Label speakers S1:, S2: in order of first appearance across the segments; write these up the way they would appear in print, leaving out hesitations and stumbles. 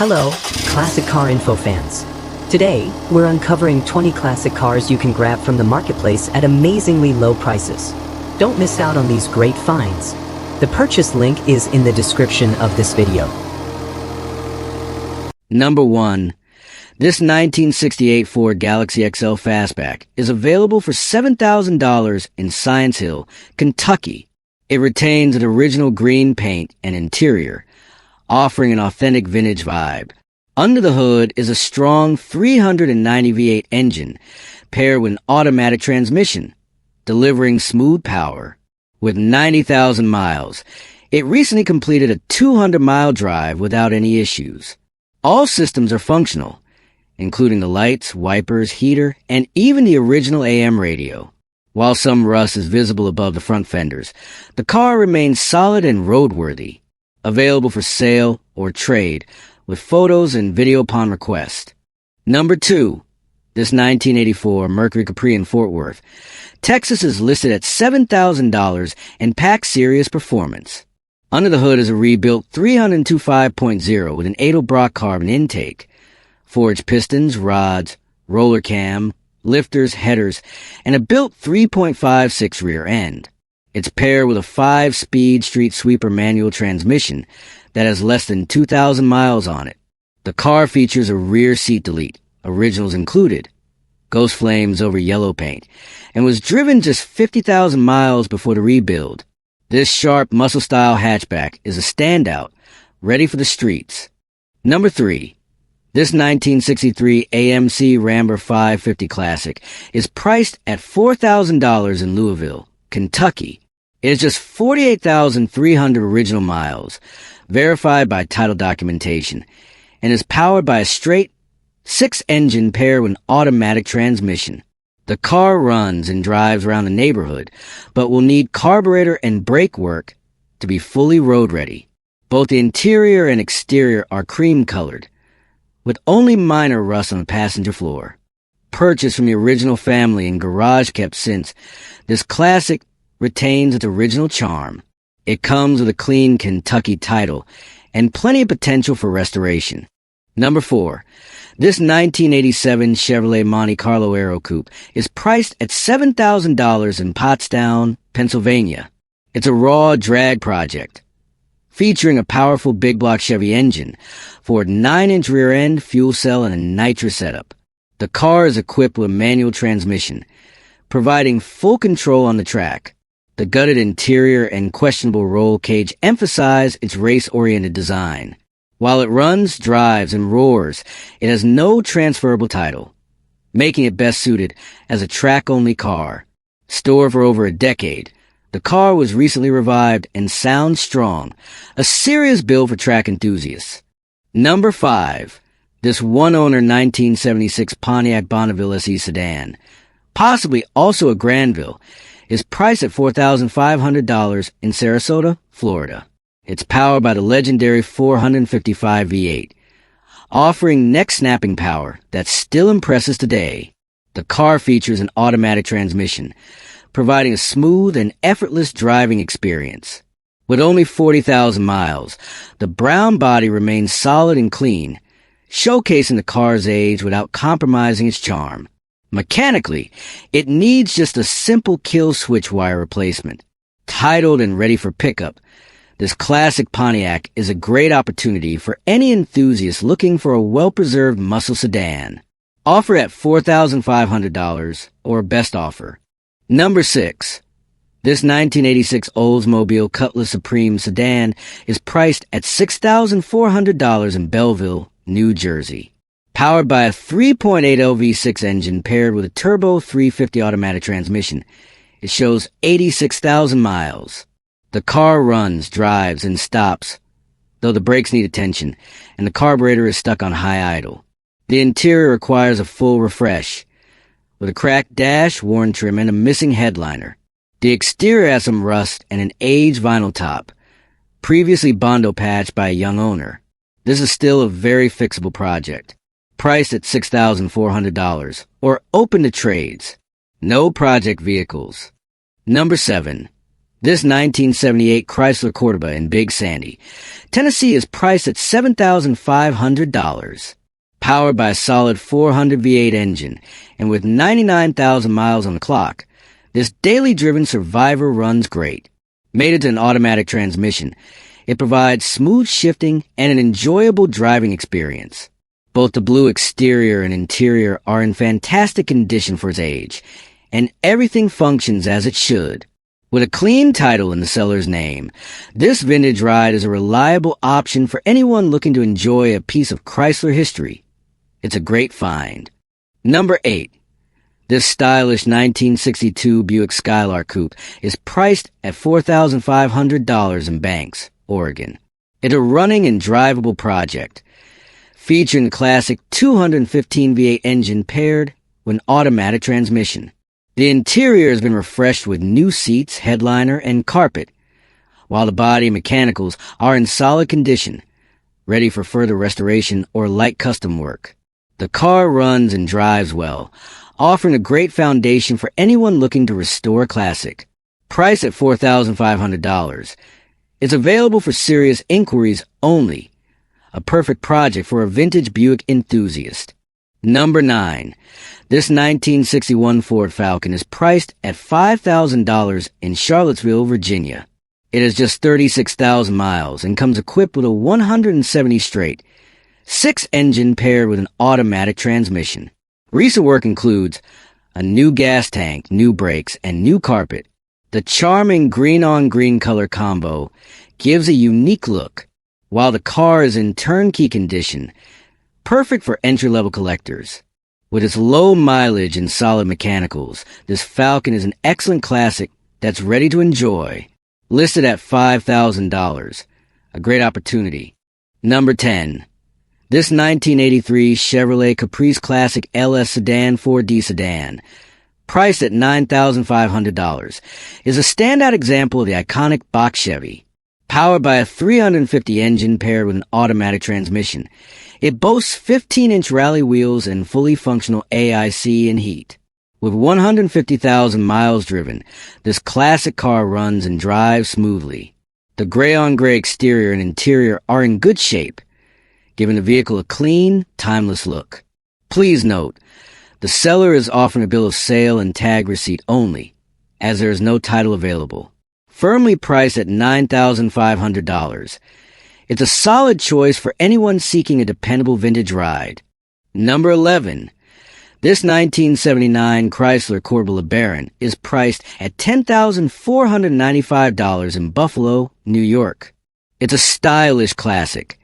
S1: Hello, Classic Car Info fans. Today, we're uncovering 20 classic cars you can grab from the marketplace at amazingly low prices. Don't miss out on these great finds. The purchase link is in the description of this video.
S2: Number 1. This 1968 Ford Galaxy XL Fastback is available for $7,000 in Science Hill, Kentucky. It retains an original green paint and interior, offering an authentic vintage vibe. Under the hood is a strong 390 V8 engine paired with an automatic transmission, delivering smooth power. With 90,000 miles, it recently completed a 200-mile drive without any issues. All systems are functional, including the lights, wipers, heater, and even the original AM radio. While some rust is visible above the front fenders, the car remains solid and roadworthy. Available for sale or trade, with photos and video upon request. Number 2. This 1984 Mercury Capri in Fort Worth, Texas is listed at $7,000 and packs serious performance. Under the hood is a rebuilt 302 5.0 with an Edelbrock carbon intake, forged pistons, rods, roller cam, lifters, headers, and a built 3.56 rear end. It's paired with a 5-speed street sweeper manual transmission that has less than 2,000 miles on it. The car features a rear seat delete, originals included, ghost flames over yellow paint, and was driven just 50,000 miles before the rebuild. This sharp muscle-style hatchback is a standout, ready for the streets. Number 3. This 1963 AMC Rambler 550 Classic is priced at $4,000 in Louisville, Kentucky. It is just 48,300 original miles, verified by title documentation, and is powered by a straight 6-engine paired with an automatic transmission. The car runs and drives around the neighborhood, but will need carburetor and brake work to be fully road ready. Both the interior and exterior are cream-colored, with only minor rust on the passenger floor. Purchased from the original family and garage kept since, this classic retains its original charm. It comes with a clean Kentucky title and plenty of potential for restoration. Number 4. This 1987 Chevrolet Monte Carlo Aero Coupe is priced at $7,000 in Pottstown, Pennsylvania. It's a raw drag project, featuring a powerful big block Chevy engine, for a 9-inch rear end, fuel cell, and a nitrous setup. The car is equipped with a manual transmission, providing full control on the track. The gutted interior and questionable roll cage emphasize its race-oriented design. While it runs, drives, and roars, it has no transferable title, making it best suited as a track-only car. Stored for over a decade, the car was recently revived and sounds strong, a serious build for track enthusiasts. Number 5. This one-owner 1976 Pontiac Bonneville SE sedan, possibly also a Granville, is priced at $4,500 in Sarasota, Florida. It's powered by the legendary 455 V8, offering neck-snapping power that still impresses today. The car features an automatic transmission, providing a smooth and effortless driving experience. With only 40,000 miles, the brown body remains solid and clean, showcasing the car's age without compromising its charm. Mechanically, it needs just a simple kill switch wire replacement. Titled and ready for pickup, this classic Pontiac is a great opportunity for any enthusiast looking for a well-preserved muscle sedan. Offer at $4,500 or best offer. Number 6. This 1986 Oldsmobile Cutlass Supreme sedan is priced at $6,400 in Belleville, New Jersey. Powered by a 3.8 V6 engine paired with a turbo 350 automatic transmission, it shows 86,000 miles. The car runs, drives, and stops, though the brakes need attention, and the carburetor is stuck on high idle. The interior requires a full refresh, with a cracked dash, worn trim, and a missing headliner. The exterior has some rust and an aged vinyl top, previously Bondo patched by a young owner. This is still a very fixable project, priced at $6,400, or open to trades. No project vehicles. Number 7. This 1978 Chrysler Cordoba in Big Sandy, Tennessee is priced at $7,500. Powered by a solid 400 V8 engine and with 99,000 miles on the clock, this daily driven survivor runs great. Mated to an automatic transmission, it provides smooth shifting and an enjoyable driving experience. Both the blue exterior and interior are in fantastic condition for its age, and everything functions as it should. With a clean title in the seller's name, this vintage ride is a reliable option for anyone looking to enjoy a piece of Chrysler history. It's a great find. Number 8. This stylish 1962 Buick Skylark Coupe is priced at $4,500 in Banks, Oregon. It's a running and drivable project, featuring the classic 215 V8 engine paired with an automatic transmission. The interior has been refreshed with new seats, headliner, and carpet, while the body and mechanicals are in solid condition, ready for further restoration or light custom work. The car runs and drives well, offering a great foundation for anyone looking to restore a classic. Priced at $4,500, it's available for serious inquiries only. A perfect project for a vintage Buick enthusiast. Number 9. This 1961 Ford Falcon is priced at $5,000 in Charlottesville, Virginia. It has just 36,000 miles and comes equipped with a 170 straight 6-engine paired with an automatic transmission. Recent work includes a new gas tank, new brakes, and new carpet. The charming green-on-green color combo gives a unique look, while the car is in turnkey condition, perfect for entry-level collectors. With its low mileage and solid mechanicals, this Falcon is an excellent classic that's ready to enjoy. Listed at $5,000. A great opportunity. Number 10. This 1983 Chevrolet Caprice Classic LS Sedan 4D Sedan, priced at $9,500, is a standout example of the iconic box Chevy. Powered by a 350 engine paired with an automatic transmission, it boasts 15-inch rally wheels and fully functional AIC and heat. With 150,000 miles driven, this classic car runs and drives smoothly. The gray-on-gray exterior and interior are in good shape, giving the vehicle a clean, timeless look. Please note, the seller is offering a bill of sale and tag receipt only, as there is no title available. Firmly priced at $9,500. It's a solid choice for anyone seeking a dependable vintage ride. Number 11. This 1979 Chrysler Cordoba LeBaron is priced at $10,495 in Buffalo, New York. It's a stylish classic,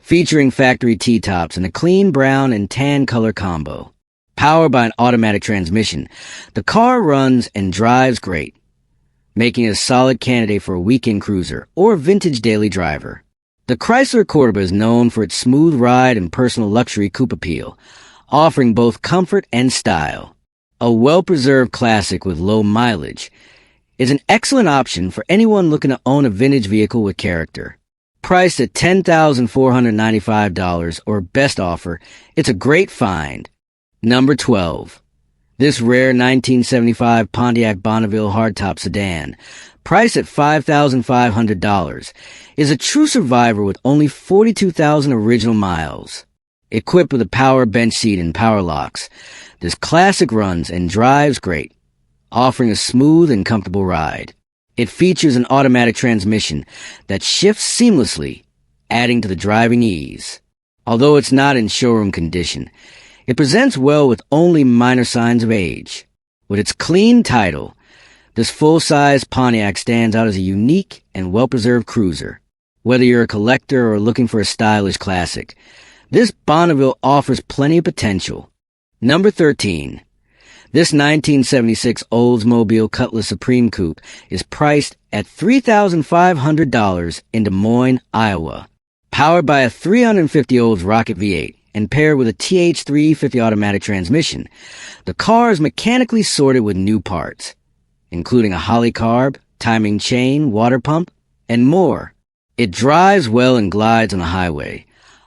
S2: featuring factory T-tops and a clean brown and tan color combo. Powered by an automatic transmission, the car runs and drives great, making it a solid candidate for a weekend cruiser or vintage daily driver. The Chrysler Cordoba is known for its smooth ride and personal luxury coupe appeal, offering both comfort and style. A well-preserved classic with low mileage is an excellent option for anyone looking to own a vintage vehicle with character. Priced at $10,495 or best offer, it's a great find. Number 12. This rare 1975 Pontiac Bonneville hardtop sedan, priced at $5,500, is a true survivor with only 42,000 original miles. Equipped with a power bench seat and power locks, this classic runs and drives great, offering a smooth and comfortable ride. It features an automatic transmission that shifts seamlessly, adding to the driving ease. Although it's not in showroom condition, it presents well with only minor signs of age. With its clean title, this full-size Pontiac stands out as a unique and well-preserved cruiser. Whether you're a collector or looking for a stylish classic, this Bonneville offers plenty of potential. Number 13. This 1976 Oldsmobile Cutlass Supreme Coupe is priced at $3,500 in Des Moines, Iowa. Powered by a 350 Olds Rocket V8 and paired with a TH350 automatic transmission, the car is mechanically sorted with new parts, including a Holley carb, timing chain, water pump, and more. It drives well and glides on the highway,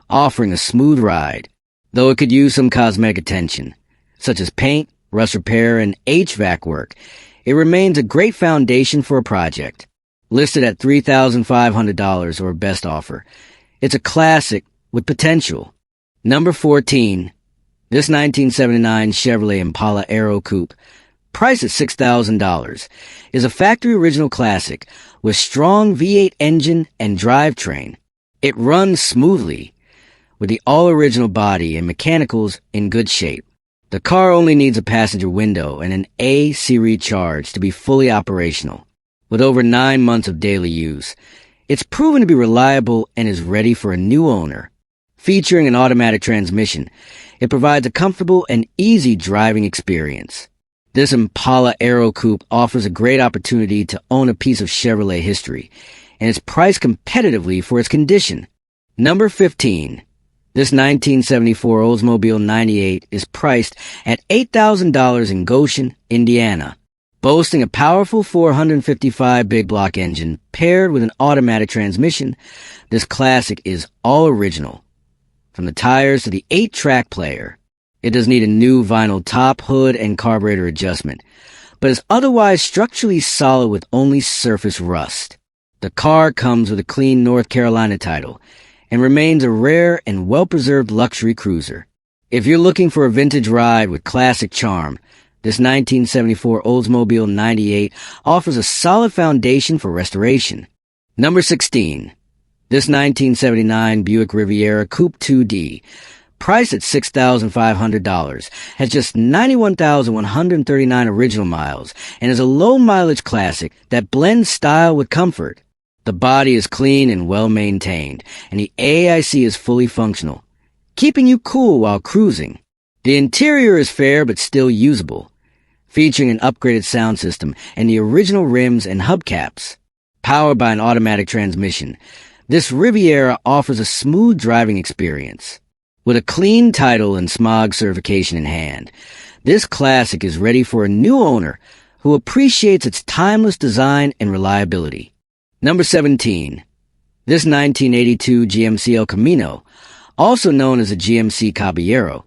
S2: offering a smooth ride, though it could use some cosmetic attention, such as paint, rust repair, and HVAC work. It remains a great foundation for a project. Listed at $3,500 or best offer, it's a classic with potential. Number 14. This 1979 Chevrolet Impala Aero Coupe, priced at $6,000, is a factory original classic with strong V8 engine and drivetrain. It runs smoothly, with the all-original body and mechanicals in good shape. The car only needs a passenger window and an A-Series charge to be fully operational. With over 9 months of daily use, it's proven to be reliable and is ready for a new owner. Featuring an automatic transmission, it provides a comfortable and easy driving experience. This Impala Aero Coupe offers a great opportunity to own a piece of Chevrolet history, and is priced competitively for its condition. Number 15. This 1974 Oldsmobile 98 is priced at $8,000 in Goshen, Indiana. Boasting a powerful 455 big block engine paired with an automatic transmission, this classic is all original. From the tires to the 8-track player, it does need a new vinyl top, hood, and carburetor adjustment, but is otherwise structurally solid with only surface rust. The car comes with a clean North Carolina title and remains a rare and well-preserved luxury cruiser. If you're looking for a vintage ride with classic charm, this 1974 Oldsmobile 98 offers a solid foundation for restoration. Number 16. This 1979 Buick Riviera Coupe 2D, priced at $6,500, has just 91,139 original miles and is a low-mileage classic that blends style with comfort. The body is clean and well-maintained, and the AIC is fully functional, keeping you cool while cruising. The interior is fair but still usable, featuring an upgraded sound system and the original rims and hubcaps. Powered by an automatic transmission, this Riviera offers a smooth driving experience. With a clean title and smog certification in hand, this classic is ready for a new owner who appreciates its timeless design and reliability. Number 17. This 1982 GMC El Camino, also known as a GMC Caballero,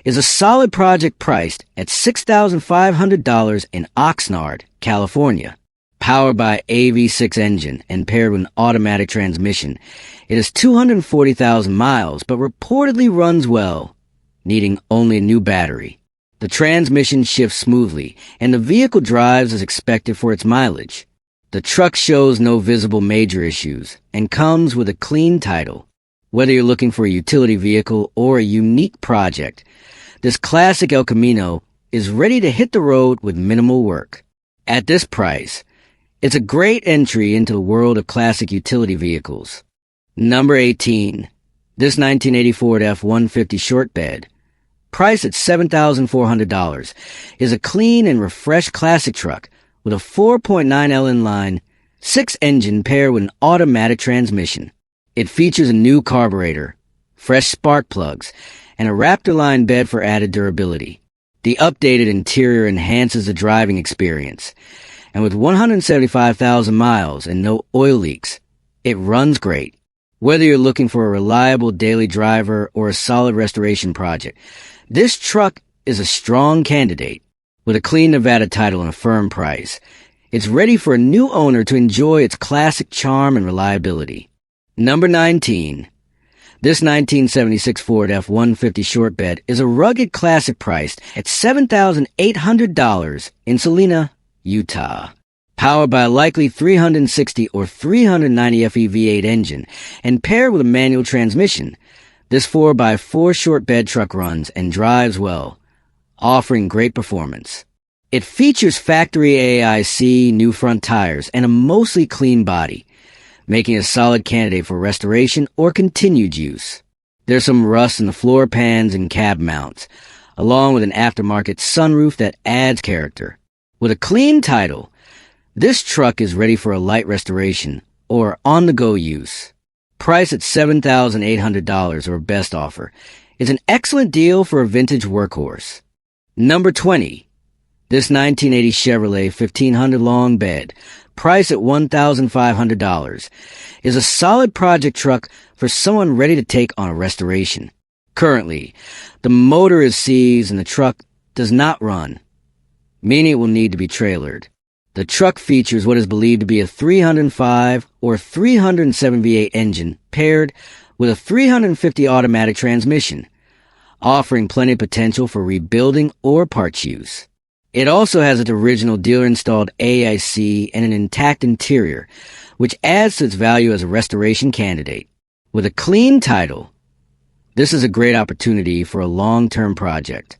S2: is a solid project priced at $6,500 in Oxnard, California. Powered by a V6 engine and paired with an automatic transmission, it has 240,000 miles but reportedly runs well, needing only a new battery. The transmission shifts smoothly and the vehicle drives as expected for its mileage. The truck shows no visible major issues and comes with a clean title. Whether you're looking for a utility vehicle or a unique project, this classic El Camino is ready to hit the road with minimal work. At this price, it's a great entry into the world of classic utility vehicles. Number 18. This 1980 Ford F-150 short bed, priced at $7,400, is a clean and refreshed classic truck with a 4.9L inline, 6-engine paired with an automatic transmission. It features a new carburetor, fresh spark plugs, and a Raptor-line bed for added durability. The updated interior enhances the driving experience, and with 175,000 miles and no oil leaks, it runs great. Whether you're looking for a reliable daily driver or a solid restoration project, this truck is a strong candidate. With a clean Nevada title and a firm price, it's ready for a new owner to enjoy its classic charm and reliability. Number 19. This 1976 Ford F-150 short bed is a rugged classic priced at $7,800 in Salina, Utah. Powered by a likely 360 or 390 FE V8 engine and paired with a manual transmission, this 4x4 short bed truck runs and drives well, offering great performance. It features factory AIC, new front tires, and a mostly clean body, making it a solid candidate for restoration or continued use. There's some rust in the floor pans and cab mounts, along with an aftermarket sunroof that adds character. With a clean title, this truck is ready for a light restoration or on-the-go use. Priced at $7,800 or best offer, it's an excellent deal for a vintage workhorse. Number 20. This 1980 Chevrolet 1500 long bed, priced at $1,500, is a solid project truck for someone ready to take on a restoration. Currently, the motor is seized and the truck does not run, meaning it will need to be trailered. The truck features what is believed to be a 305 or 307 V8 engine paired with a 350 automatic transmission, offering plenty of potential for rebuilding or parts use. It also has its original dealer-installed AIC and an intact interior, which adds to its value as a restoration candidate. With a clean title, this is a great opportunity for a long-term project.